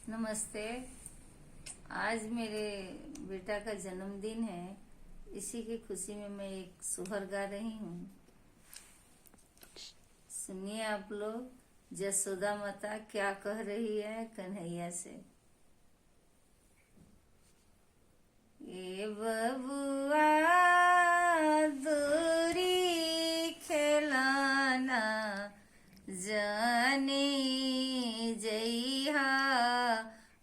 नमस्ते। आज मेरे बेटा का जन्मदिन है। इसी की खुशी में मैं एक सोहर गा रही हूँ। सुनिए आप लोग। जसोदा माता क्या कह रही है कन्हैया से। ए बबुआ दूरी खेलाना जाने जइहा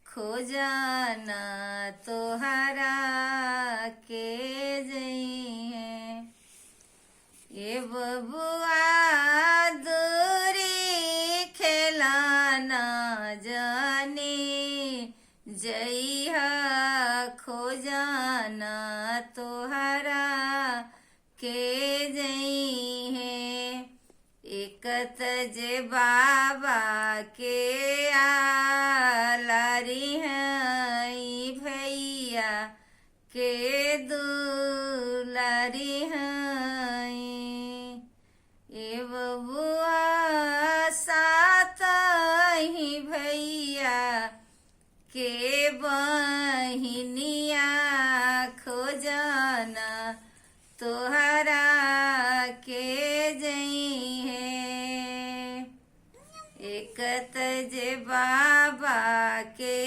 खोजाना तोहरा के जइहे। ए बबुआ दूरी खेलाना जाने जइहा खोजाना तोहरा के जइहे। एक जे बाबा के आलारी हैं भैया के दुलारी हैं। ए बबुआ साथ ही भैया के बहिनिया खोजाना तोहरा के जइहे। एक जे बाबा के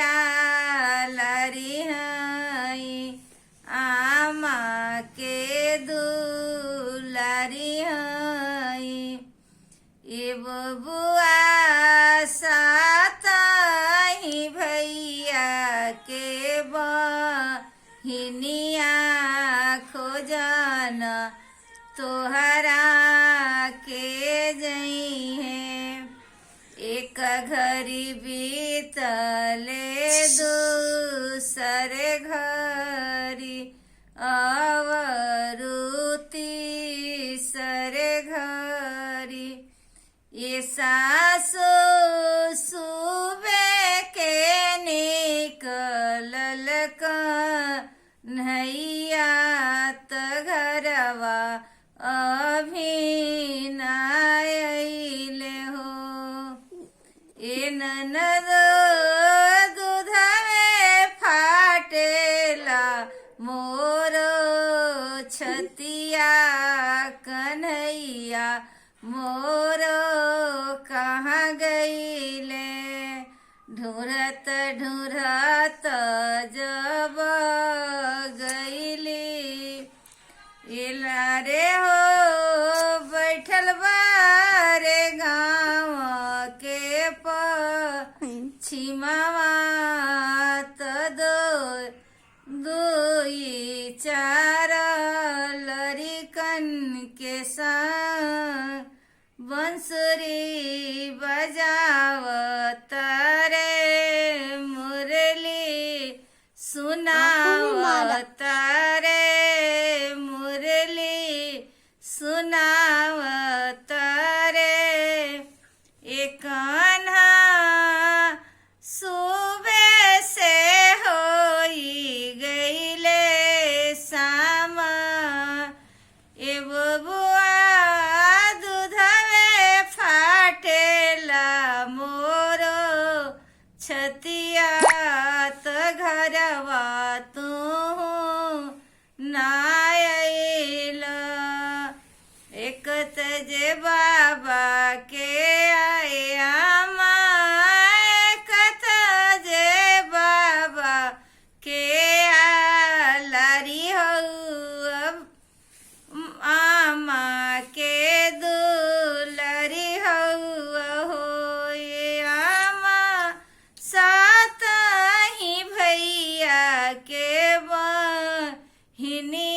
आलारी हैं आमा के दुलारी हैं। ए बबुआ साथ ही भैया के बहिनिया खोजाना तोहरा के जइहे। एक घड़ी बीतले दूसरे घड़ी अवरुति सरे घड़ी। ये सासु सुबह के निकलल कन्हैया त घरवा अभी ना अइले हो। ए ननद दूधवे फाटेला मोरो छतिया कन्हैया मोरो कहाँ गईले। ढूंढत ढूंढत जब गईली इला रे हो बैठल बारे गाँव के पछिमावा त दुई चार लड़िकन के संग बंसुरी बजावत रे मुरली सुनावत रे मुरली सुनावत रे। एक कान्हा सुबह से होई गईले सामा। ए बबुआ दूधवे फाटेला मोरो छतिया त घरवा तू ना अइला। एक जे बाबा के आया एक जे बाबा के आलारी हो आमा के दुलारी हो। ये आमा साथ ही भैया के बहिनी